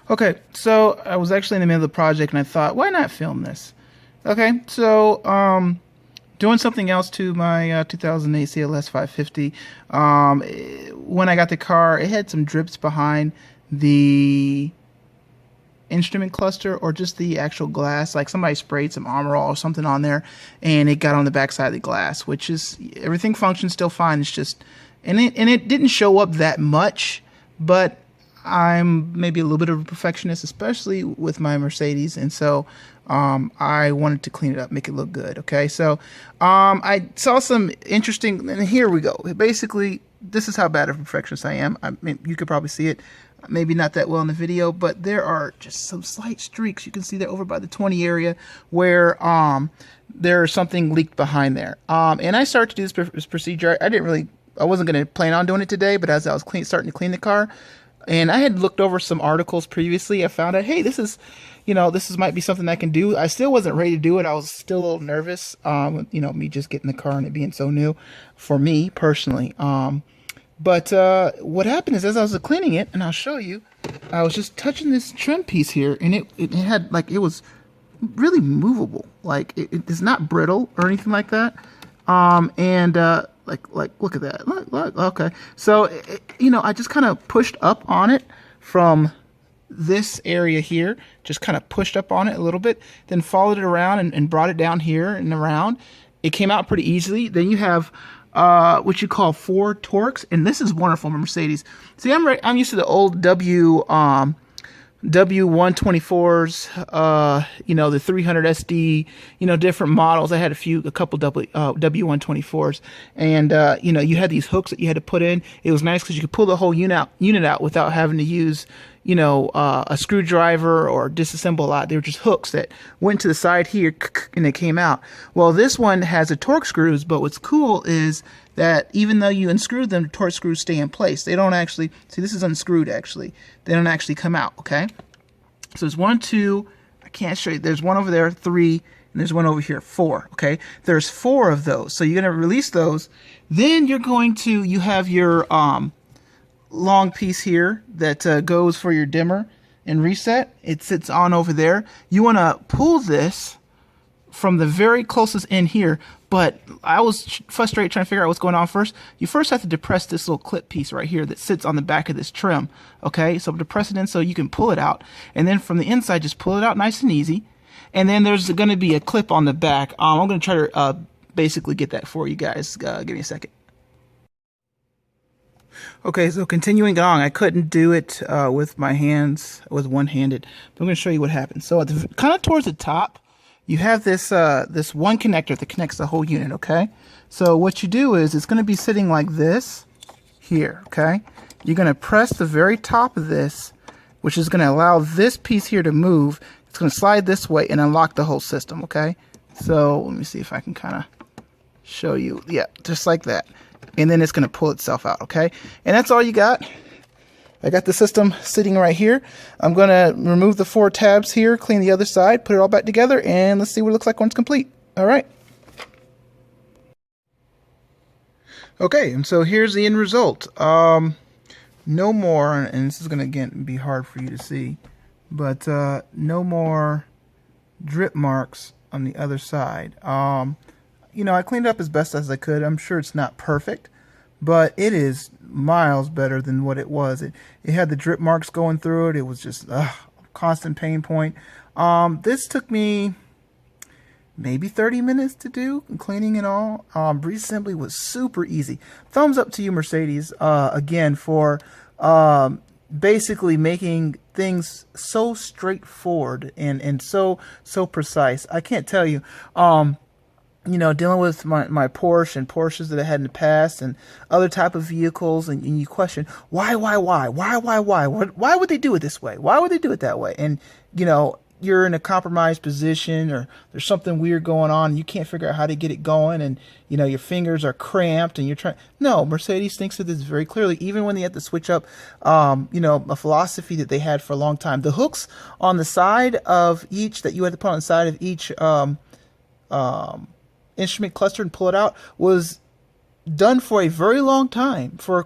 Okay, so I was actually in the middle of the project and I thought, why not film this? Okay, so doing something else to my 2008 CLS 550. When I got the car, it had some drips behind the instrument cluster or just the actual glass. Like somebody sprayed some Armor All or something on there, and it got on the backside of the glass, which is everything functions still fine. It's just and it didn't show up that much, but I'm maybe a little bit of a perfectionist, especially with my Mercedes, and so I wanted to clean it up, make it look good. Okay, so I saw some interesting, and here we go. Basically, this is how bad of a perfectionist I am. I mean, you could probably see it, maybe not that well in the video, but there are just some slight streaks. You can see that over by the 20 area where there's something leaked behind there. And I started to do this procedure. I wasn't going to plan on doing it today, but as I was starting to clean the car, and I had looked over some articles previously, I found out, hey, this might be something I can do. I still wasn't ready to do it. I was still a little nervous, me just getting the car and it being so new for me personally. But what happened is, as I was cleaning it, and I'll show you, I was just touching this trim piece here, and it had, like, it was really movable. Like, it is not brittle or anything like that. Like look at that. Look, okay. So, I just kind of pushed up on it from this area here, just kind of pushed up on it a little bit, then followed it around and brought it down here and around. It came out pretty easily. Then you have what you call 4 torques, and this is wonderful for Mercedes. See, I'm used to the old W124s, the 300 SD, different models. I had a couple W124s, and you had these hooks that you had to put in. It was nice because you could pull the whole unit out without having to use a screwdriver or disassemble a lot. They were just hooks that went to the side here and they came out. Well, this one has a torque screws, but what's cool is that even though you unscrew them, the torque screws stay in place. They don't actually, see, this is unscrewed actually. They don't actually come out, okay? So there's 1, 2, I can't show you. There's one over there, 3, and there's one over here, 4, okay? There's 4 of those. So you're going to release those. Then you have your long piece here that goes for your dimmer and reset. It sits on over there. You want to pull this from the very closest end here, but I was frustrated trying to figure out what's going on first. You first have to depress this little clip piece right here that sits on the back of this trim. Okay, so depress it in so you can pull it out, and then from the inside just pull it out nice and easy. And then there's going to be a clip on the back. I'm going to try to basically get that for you guys. Give me a second. Okay, so continuing on, I couldn't do it with my hands, with one-handed, but I'm going to show you what happens. So at kind of towards the top, you have this this one connector that connects the whole unit, okay? So what you do is, it's going to be sitting like this here, okay? You're going to press the very top of this, which is going to allow this piece here to move. It's going to slide this way and unlock the whole system, okay? So let me see if I can kind of show you. Yeah, just like that. And then it's going to pull itself out, okay? And that's all you got. I got the system sitting right here. I'm going to remove the 4 tabs here, clean the other side, put it all back together, and let's see what it looks like when it's complete. All right. Okay, and so here's the end result. No more, and this is going to, again, be hard for you to see, but no more drip marks on the other side. I cleaned up as best as I could. I'm sure it's not perfect, but it is miles better than what it was. It had the drip marks going through it. It was just a constant pain point. This took me maybe 30 minutes to do, cleaning and all. Breeze assembly was super easy. Thumbs up to you, Mercedes, again, for basically making things so straightforward and so precise. I can't tell you. Dealing with my Porsche and Porsches that I had in the past and other type of vehicles, and you question, why? Why would they do it this way? Why would they do it that way? And, you're in a compromised position, or there's something weird going on, and you can't figure out how to get it going, and, your fingers are cramped, and you're trying. No, Mercedes thinks of this very clearly, even when they had to switch up, a philosophy that they had for a long time. The hooks on the side of each, that you had to put on the side of each, instrument cluster and pull it out, was done for a very long time, for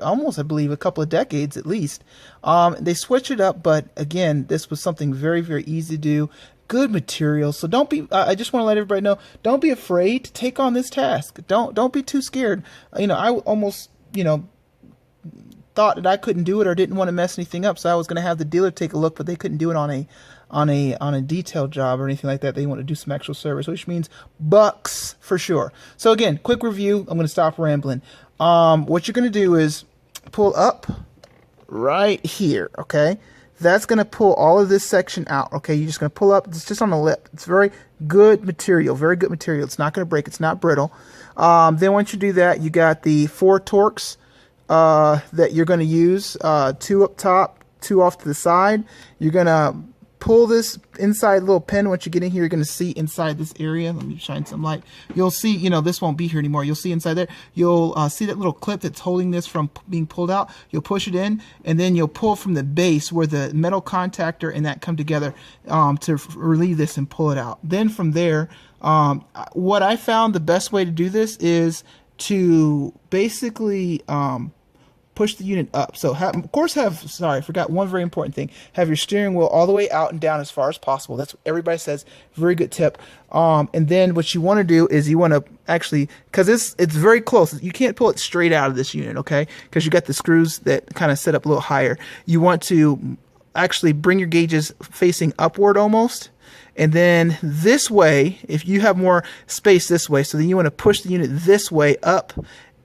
almost, I believe, a couple of decades at least. They switched it up, but again, this was something very, very easy to do. Good material. So don't be, I just want to let everybody know, don't be afraid to take on this task. Don't be too scared. You know, I almost, you know, thought that I couldn't do it or didn't want to mess anything up, so I was going to have the dealer take a look, but they couldn't do it on a detailed job or anything like that. They want to do some actual service, which means bucks for sure. So again, quick review. I'm going to stop rambling. What you're going to do is pull up right here, okay? That's going to pull all of this section out, okay? You're just going to pull up. It's just on the lip. It's very good material, very good material. It's not going to break. It's not brittle. Then once you do that, you got the 4 Torx that you're going to use, 2 up top, 2 off to the side. You're going to pull this inside little pin. Once you get in here, you're going to see inside this area. Let me shine some light. You'll see, you know, this won't be here anymore. You'll see inside there. You'll see that little clip that's holding this from being pulled out. You'll push it in, and then you'll pull from the base where the metal contactor and that come together to relieve this and pull it out. Then from there, what I found the best way to do this is to basically push the unit up. So of course sorry, I forgot one very important thing. Have your steering wheel all the way out and down as far as possible. That's what everybody says. Very good tip. And then what you want to do is you want to actually, because it's very close. You can't pull it straight out of this unit, okay? Because you got the screws that kind of set up a little higher. You want to actually bring your gauges facing upward almost. And then this way, if you have more space this way, so then you want to push the unit this way up,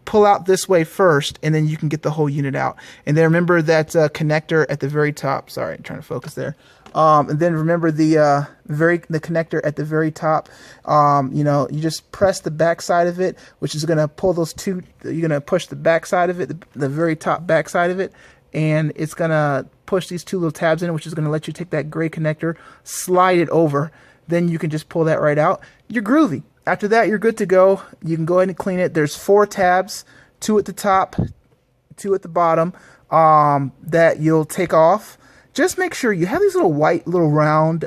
pull out this way first, and then you can get the whole unit out. And then remember that connector at the very top. Sorry, I'm trying to focus there. And then remember the connector at the very top. You know, you just press the back side of it, which is going to pull those two. You're going to push the back side of it, the very top back side of it, and it's going to push these 2 little tabs in, which is going to let you take that gray connector, slide it over. Then you can just pull that right out. You're groovy. After that, you're good to go. You can go ahead and clean it. There's 4 tabs, 2 at the top, 2 at the bottom, that you'll take off. Just make sure you have these little white, little round,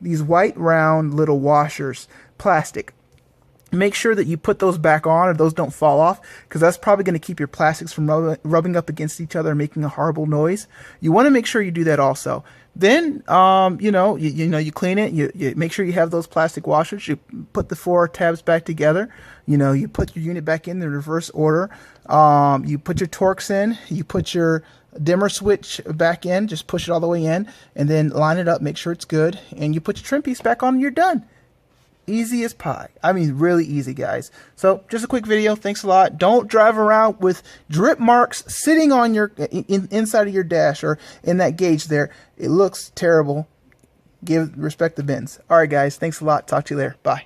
little washers, plastic. Make sure that you put those back on, or those don't fall off, because that's probably going to keep your plastics from rubbing up against each other and making a horrible noise. You want to make sure you do that also. Then, you clean it. You make sure you have those plastic washers. You put the 4 tabs back together. You know, you put your unit back in the reverse order. You put your Torx in. You put your dimmer switch back in. Just push it all the way in, and then line it up. Make sure it's good, and you put your trim piece back on, and you're done. Easy as pie. I mean, really easy, guys. So just a quick video. Thanks a lot. Don't drive around with drip marks sitting on your inside of your dash or in that gauge there. It looks terrible. Respect the bins. All right, guys. Thanks a lot. Talk to you later. Bye.